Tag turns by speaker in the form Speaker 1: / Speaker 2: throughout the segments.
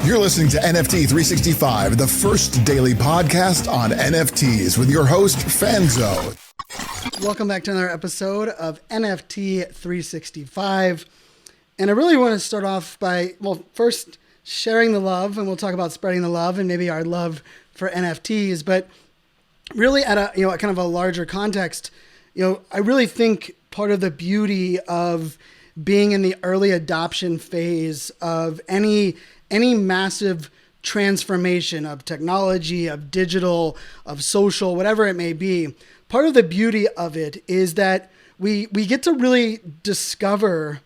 Speaker 1: You're listening to NFT 365, the first daily podcast on NFTs with your host, Fanzo.
Speaker 2: Welcome back to another episode of NFT 365. And I really want to start off by, first sharing the love, and we'll talk about spreading the love and maybe our love for NFTs, but really at a kind of a larger context. I really think part of the beauty of being in the early adoption phase of any massive transformation of technology, of digital, of social, whatever it may be, part of the beauty of it is that we get to really discover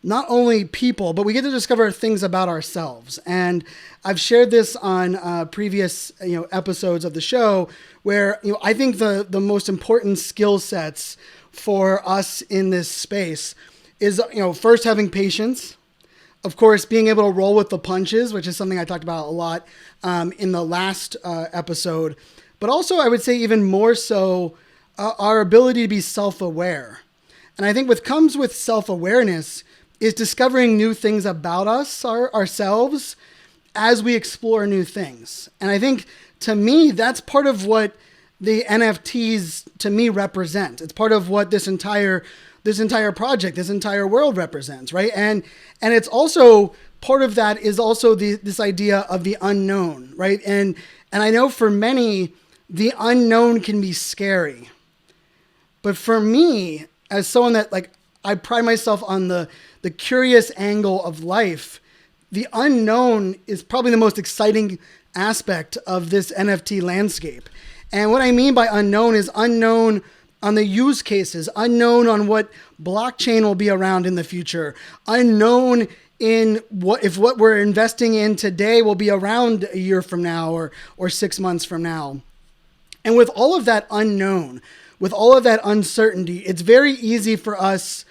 Speaker 2: not only people, but we get to discover things about ourselves. And I've shared this on previous episodes of the show where I think the most important skill sets for us in this space is first having patience. Of course, being able to roll with the punches, which is something I talked about a lot in the last episode. But also, I would say even more so, our ability to be self-aware. And I think what comes with self-awareness is discovering new things about us, ourselves, as we explore new things. And I think, to me, that's part of what the NFTs, to me, represent. It's part of what this entire project, this entire world represents, right? And it's also, part of that is also this idea of the unknown, right? And I know for many, the unknown can be scary. But for me, as someone that I pride myself on the curious angle of life, the unknown is probably the most exciting aspect of this NFT landscape. And what I mean by unknown is unknown on the use cases, unknown on what blockchain will be around in the future, unknown in what we're investing in today will be around a year from now or 6 months from now. And with all of that unknown, with all of that uncertainty, it's very easy for us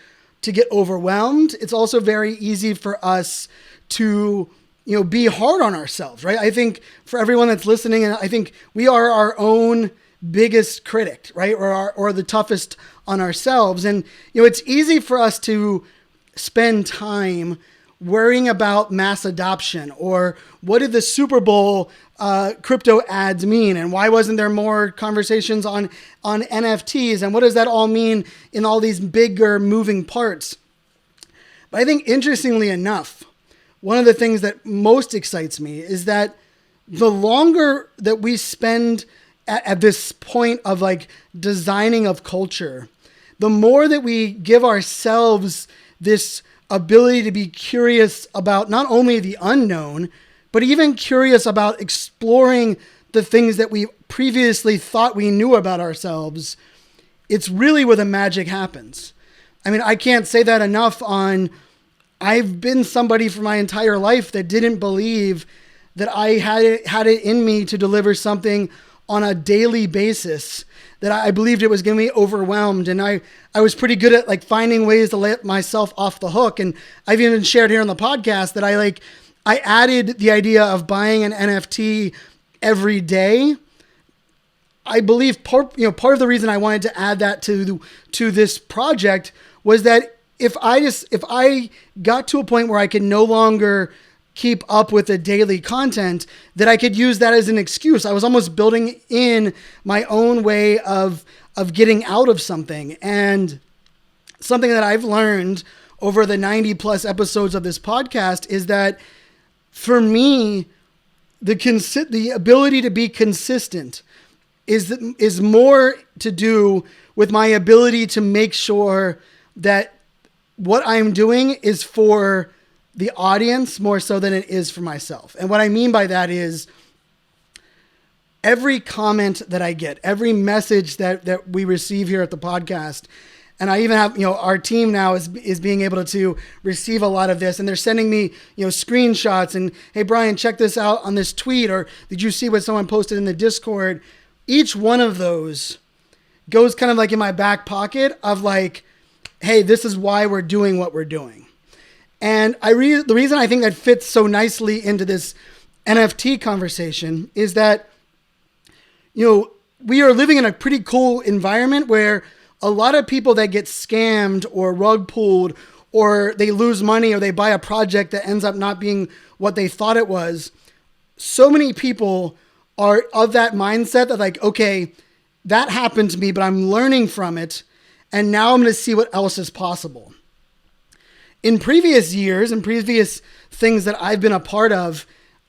Speaker 2: to get overwhelmed. It's also very easy for us to be hard on ourselves, right? I think for everyone that's listening, and I think we are our own biggest critic, right? Or the toughest on ourselves. And, it's easy for us to spend time worrying about mass adoption or what did the Super Bowl crypto ads mean? And why wasn't there more conversations on NFTs? And what does that all mean in all these bigger moving parts? But I think interestingly enough, one of the things that most excites me is that the longer that we spend at this point of designing of culture, the more that we give ourselves this ability to be curious about not only the unknown, but even curious about exploring the things that we previously thought we knew about ourselves, it's really where the magic happens. I mean, I can't say that enough I've been somebody for my entire life that didn't believe that I had it in me to deliver something on a daily basis, that I believed it was going to be overwhelmed. And I was pretty good at finding ways to let myself off the hook. And I've even shared here on the podcast that I added the idea of buying an NFT every day. I believe part of the reason I wanted to add that to this project was that if I got to a point where I could no longer keep up with the daily content, that I could use that as an excuse. I was almost building in my own way of getting out of something. And something that I've learned over the 90 plus episodes of this podcast is that for me, the ability to be consistent is more to do with my ability to make sure that what I'm doing is for the audience more so than it is for myself. And what I mean by that is every comment that I get, every message that we receive here at the podcast, and I even have, our team now is being able to receive a lot of this, and they're sending me, screenshots and, hey, Brian, check this out on this tweet, or did you see what someone posted in the Discord? Each one of those goes kind of in my back pocket of hey, this is why we're doing what we're doing. And the reason I think that fits so nicely into this NFT conversation is that, we are living in a pretty cool environment where a lot of people that get scammed or rug pulled or they lose money, or they buy a project that ends up not being what they thought it was. So many people are of that mindset that like, okay, that happened to me, but I'm learning from it. And now I'm going to see what else is possible. In previous years and previous things that I've been a part of,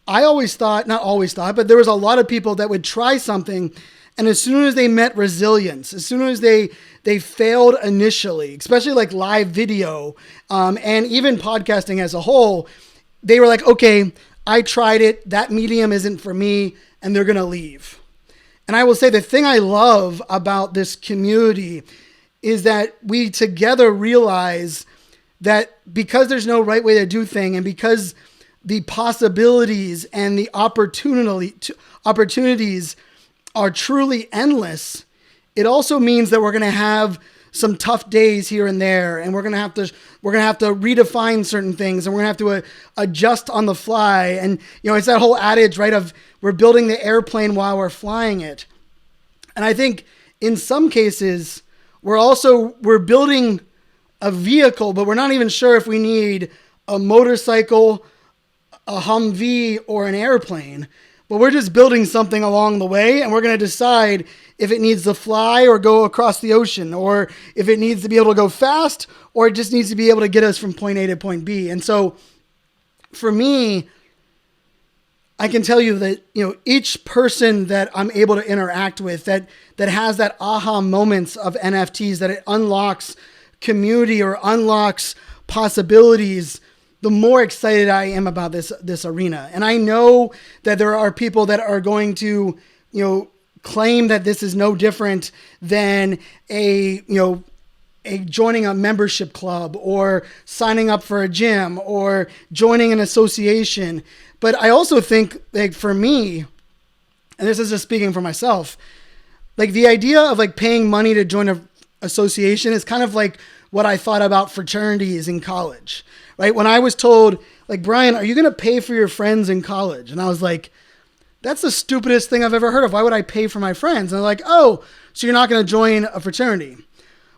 Speaker 2: I always thought, not always thought, but there was a lot of people that would try something. And as soon as they met resilience, as soon as they failed initially, especially like live video, and even podcasting as a whole, they were like, okay, I tried it. That medium isn't for me. And they're going to leave. And I will say the thing I love about this community is that we together realize that because there's no right way to do things, and because the possibilities and the opportunities are truly endless, it also means that we're going to have some tough days here and there, and we're going to have to redefine certain things, and we're going to have to adjust on the fly. And it's that whole adage, right, of we're building the airplane while we're flying it. And I think in some cases we're building a vehicle, but we're not even sure if we need a motorcycle, a Humvee, or an airplane. But we're just building something along the way, and we're going to decide if it needs to fly or go across the ocean, or if it needs to be able to go fast, or it just needs to be able to get us from point A to point B. And so for me, I can tell you that, each person that I'm able to interact with that has that aha moments of NFTs, that it unlocks community or unlocks possibilities, the more excited I am about this arena. And I know that there are people that are going to, claim that this is no different than a joining a membership club, or signing up for a gym, or joining an association. But I also think, like, for me, and this is just speaking for myself, like the idea of like paying money to join an association is kind of like what I thought about fraternities in college, right? When I was told, like, Brian, are you going to pay for your friends in college? And I was like, that's the stupidest thing I've ever heard of. Why would I pay for my friends? And they're like, oh, so you're not going to join a fraternity.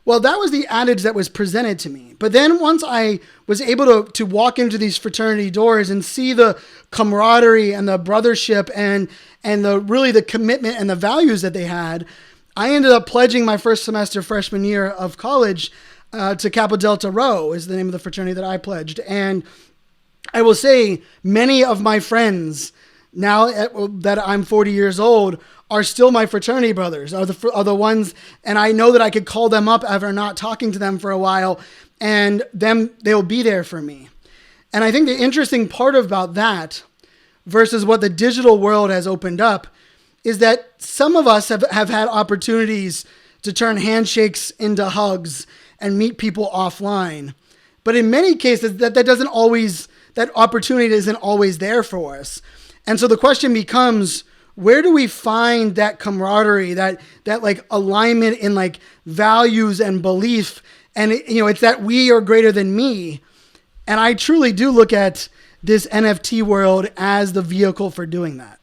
Speaker 2: Well, that was the adage that was presented to me. But then once I was able to walk into these fraternity doors and see the camaraderie and the brothership and the commitment and the values that they had, I ended up pledging my first semester freshman year of college to Kappa Delta Rho is the name of the fraternity that I pledged. And I will say many of my friends now that I'm 40 years old are still my fraternity brothers, are the ones, and I know that I could call them up after not talking to them for a while, and they'll be there for me. And I think the interesting part about that versus what the digital world has opened up is that some of us have had opportunities to turn handshakes into hugs and meet people offline. But in many cases, that opportunity isn't always there for us. And so the question becomes, where do we find that camaraderie, that like alignment in like values and belief? And it's that we are greater than me. And I truly do look at this NFT world as the vehicle for doing that.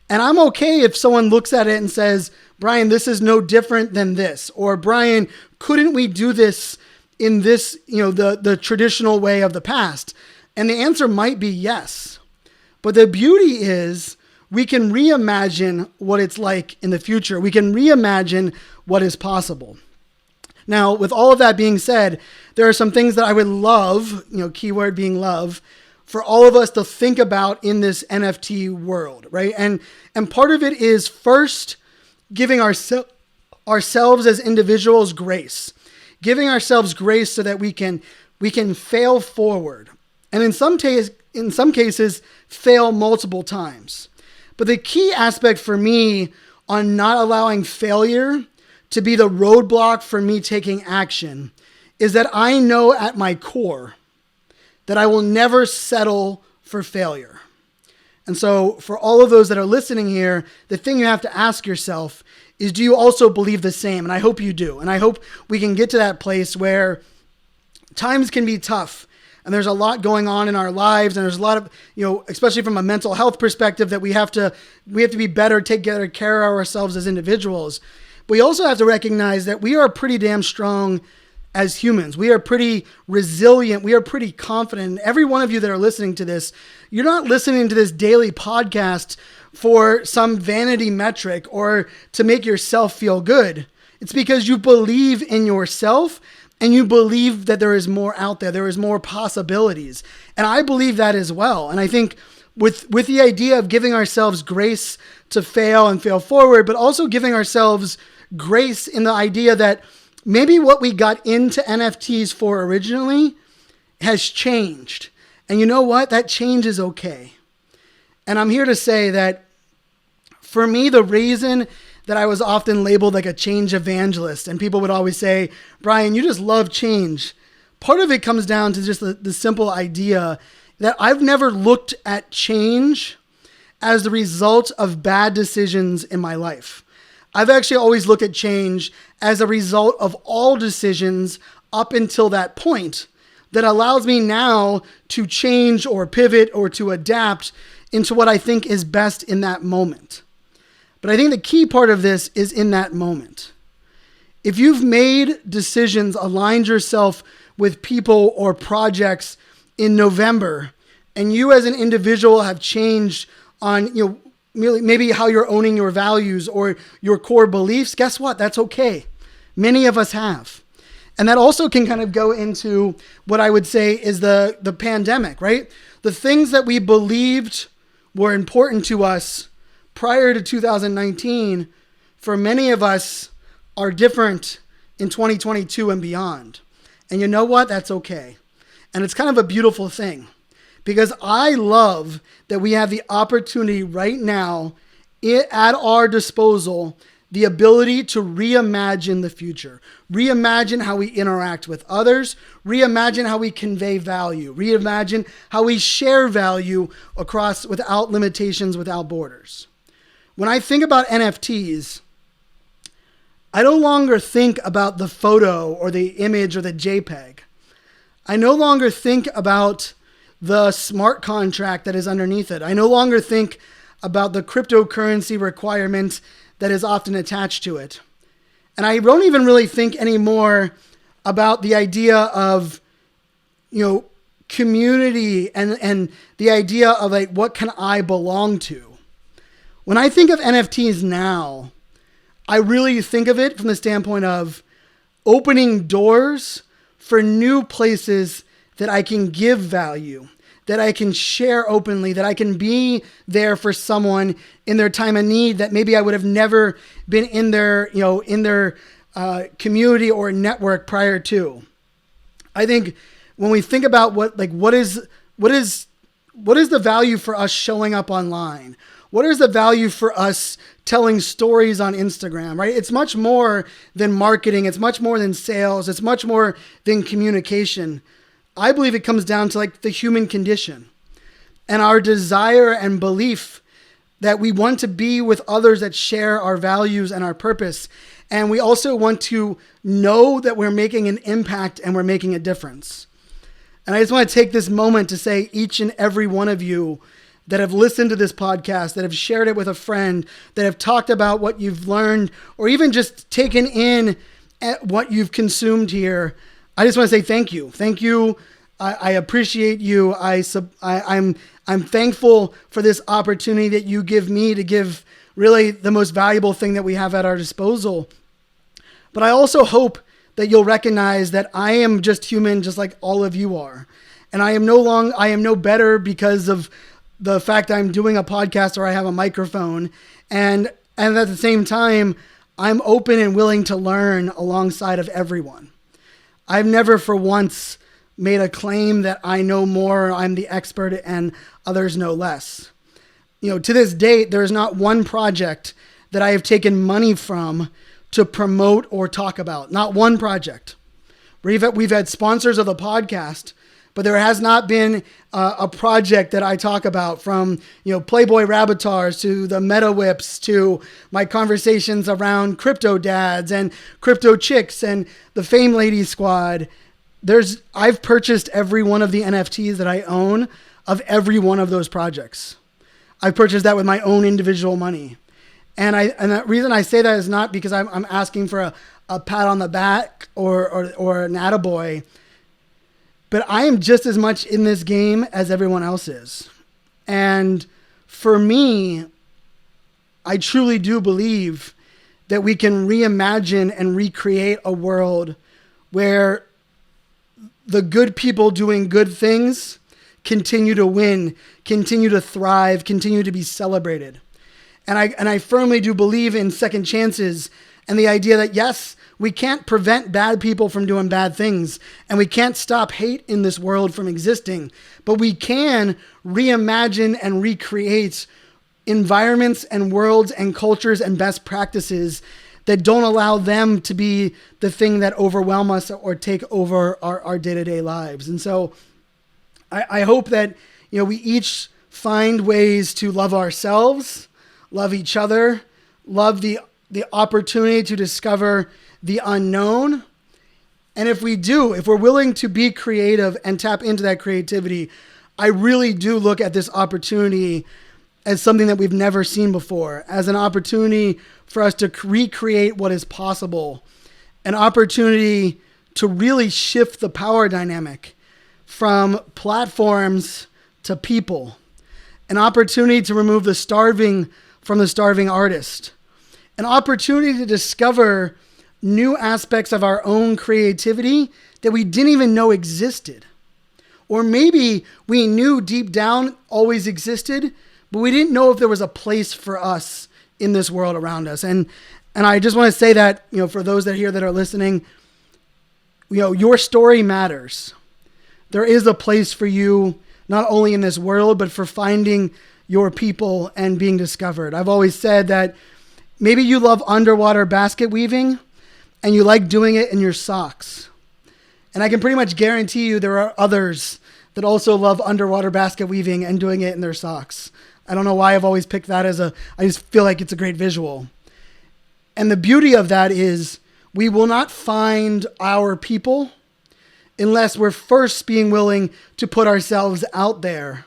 Speaker 2: And I'm okay if someone looks at it and says, Brian, this is no different than this. Or Brian, couldn't we do this in this, the traditional way of the past? And the answer might be yes. But the beauty is we can reimagine what it's like in the future. We can reimagine what is possible. Now, with all of that being said, there are some things that I would love, keyword being love, for all of us to think about in this NFT world, right? And part of it is first giving ourselves as individuals grace, giving ourselves grace so that we can fail forward. And in some cases, fail multiple times. But the key aspect for me on not allowing failure to be the roadblock for me taking action is that I know at my core that I will never settle for failure. And so for all of those that are listening here, the thing you have to ask yourself is, do you also believe the same? And I hope you do. And I hope we can get to that place where times can be tough. And there's a lot going on in our lives. And there's a lot of, especially from a mental health perspective, that we have to be better, take better care of ourselves as individuals. But we also have to recognize that we are pretty damn strong as humans. We are pretty resilient. We are pretty confident. And every one of you that are listening to this, you're not listening to this daily podcast for some vanity metric or to make yourself feel good. It's because you believe in yourself and you believe that there is more out there. There is more possibilities. And I believe that as well. And I think with the idea of giving ourselves grace to fail and fail forward, but also giving ourselves grace in the idea that maybe what we got into NFTs for originally has changed. And you know what? That change is okay. And I'm here to say that for me, the reason that I was often labeled like a change evangelist, and people would always say, Brian, you just love change. Part of it comes down to just the simple idea that I've never looked at change as the result of bad decisions in my life. I've actually always looked at change as a result of all decisions up until that point that allows me now to change or pivot or to adapt into what I think is best in that moment. But I think the key part of this is in that moment. If you've made decisions, aligned yourself with people or projects in November, and you as an individual have changed on, maybe how you're owning your values or your core beliefs, guess what? That's okay. Many of us have. And that also can kind of go into what I would say is the pandemic, right? The things that we believed were important to us prior to 2019, for many of us are different in 2022 and beyond. And you know what? That's okay. And it's kind of a beautiful thing. Because I love that we have the opportunity right now at our disposal, the ability to reimagine the future, reimagine how we interact with others, reimagine how we convey value, reimagine how we share value across without limitations, without borders. When I think about NFTs, I no longer think about the photo or the image or the JPEG. I no longer think about the smart contract that is underneath it. I no longer think about the cryptocurrency requirement that is often attached to it. And I don't even really think anymore about the idea of, community and the idea of like, what can I belong to? When I think of NFTs now, I really think of it from the standpoint of opening doors for new places that I can give value, that I can share openly, that I can be there for someone in their time of need that maybe I would have never been in their community or network prior to. I think when we think about what is the value for us showing up online? What is the value for us telling stories on Instagram, right? It's much more than marketing. It's much more than sales. It's much more than communication. I believe it comes down to like the human condition and our desire and belief that we want to be with others that share our values and our purpose. And we also want to know that we're making an impact and we're making a difference. And I just want to take this moment to say each and every one of you that have listened to this podcast, that have shared it with a friend, that have talked about what you've learned, or even just taken in what you've consumed here, I just want to say thank you. Thank you. I appreciate you. I'm thankful for this opportunity that you give me to give really the most valuable thing that we have at our disposal. But I also hope that you'll recognize that I am just human, just like all of you are. And I am no better because of the fact that I'm doing a podcast or I have a microphone. And at the same time, I'm open and willing to learn alongside of everyone. I've never for once made a claim that I know more, I'm the expert, and others know less. To this date, there is not one project that I have taken money from to promote or talk about. Not one project. We've had sponsors of the podcast, but there has not been a project that I talk about, from Playboy Rabbitars to the Meta Whips to my conversations around crypto dads and crypto chicks and the Fame Ladies Squad. I've purchased every one of the NFTs that I own of every one of those projects. I've purchased that with my own individual money. And the reason I say that is not because I'm asking for a pat on the back or an attaboy. But I am just as much in this game as everyone else is. And for me, I truly do believe that we can reimagine and recreate a world where the good people doing good things continue to win, continue to thrive, continue to be celebrated. And I firmly do believe in second chances and the idea that, yes, we can't prevent bad people from doing bad things, and we can't stop hate in this world from existing, but we can reimagine and recreate environments and worlds and cultures and best practices that don't allow them to be the thing that overwhelm us or take over our day-to-day lives. And so I hope that, we each find ways to love ourselves, love each other, love the opportunity to discover the unknown. And if we're willing to be creative and tap into that creativity, I really do look at this opportunity as something that we've never seen before, as an opportunity for us to recreate what is possible, an opportunity to really shift the power dynamic from platforms to people, an opportunity to remove the starving from the starving artist, an opportunity to discover new aspects of our own creativity that we didn't even know existed. Or maybe we knew deep down always existed, but we didn't know if there was a place for us in this world around us. And I just want to say that, for those that are listening, your story matters. There is a place for you, not only in this world, but for finding your people and being discovered. I've always said that maybe you love underwater basket weaving and you like doing it in your socks. And I can pretty much guarantee you there are others that also love underwater basket weaving and doing it in their socks. I don't know why I've always picked that I just feel like it's a great visual. And the beauty of that is we will not find our people unless we're first being willing to put ourselves out there.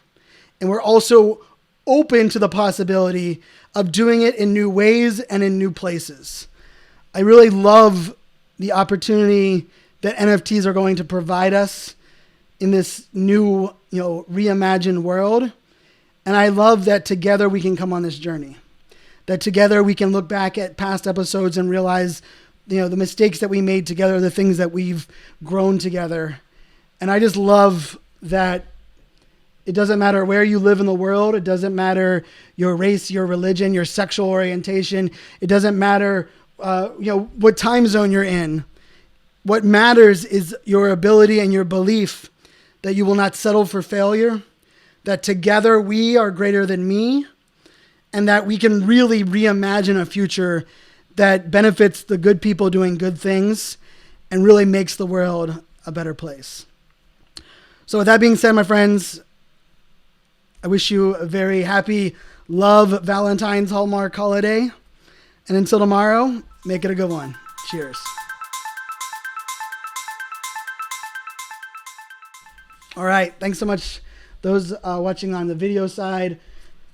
Speaker 2: And we're also open to the possibility of doing it in new ways and in new places. I really love the opportunity that NFTs are going to provide us in this new, reimagined world. And I love that together we can come on this journey, that together we can look back at past episodes and realize, the mistakes that we made together, the things that we've grown together. And I just love that it doesn't matter where you live in the world. It doesn't matter your race, your religion, your sexual orientation. It doesn't matter, what time zone you're in. What matters is your ability and your belief that you will not settle for failure, that together we are greater than me, and that we can really reimagine a future that benefits the good people doing good things and really makes the world a better place. So with that being said, my friends, I wish you a very happy Love Valentine's Hallmark holiday. And until tomorrow, make it a good one. Cheers. All right. Thanks so much, those watching on the video side.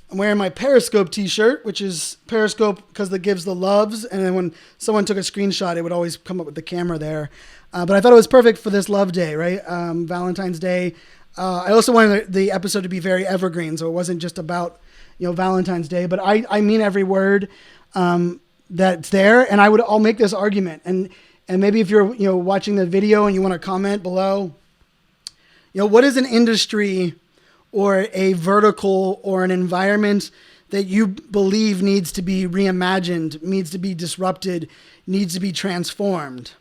Speaker 2: I'm wearing my Periscope t-shirt, which is Periscope because it gives the loves. And then when someone took a screenshot, it would always come up with the camera there. But I thought it was perfect for this love day, right? Valentine's Day. I also wanted the episode to be very evergreen, so it wasn't just about, Valentine's Day. But I mean every word that's there. And I'll make this argument. And maybe if you're, watching the video and you want to comment below, what is an industry or a vertical or an environment that you believe needs to be reimagined, needs to be disrupted, needs to be transformed?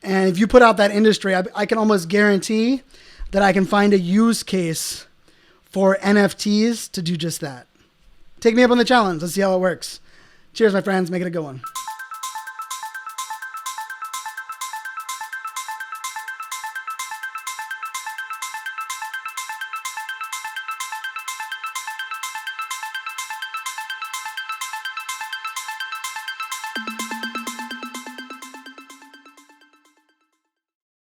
Speaker 2: And if you put out that industry, I can almost guarantee that I can find a use case for NFTs to do just that. Take me up on the challenge. Let's see how it works. Cheers, my friends. Make it a good one.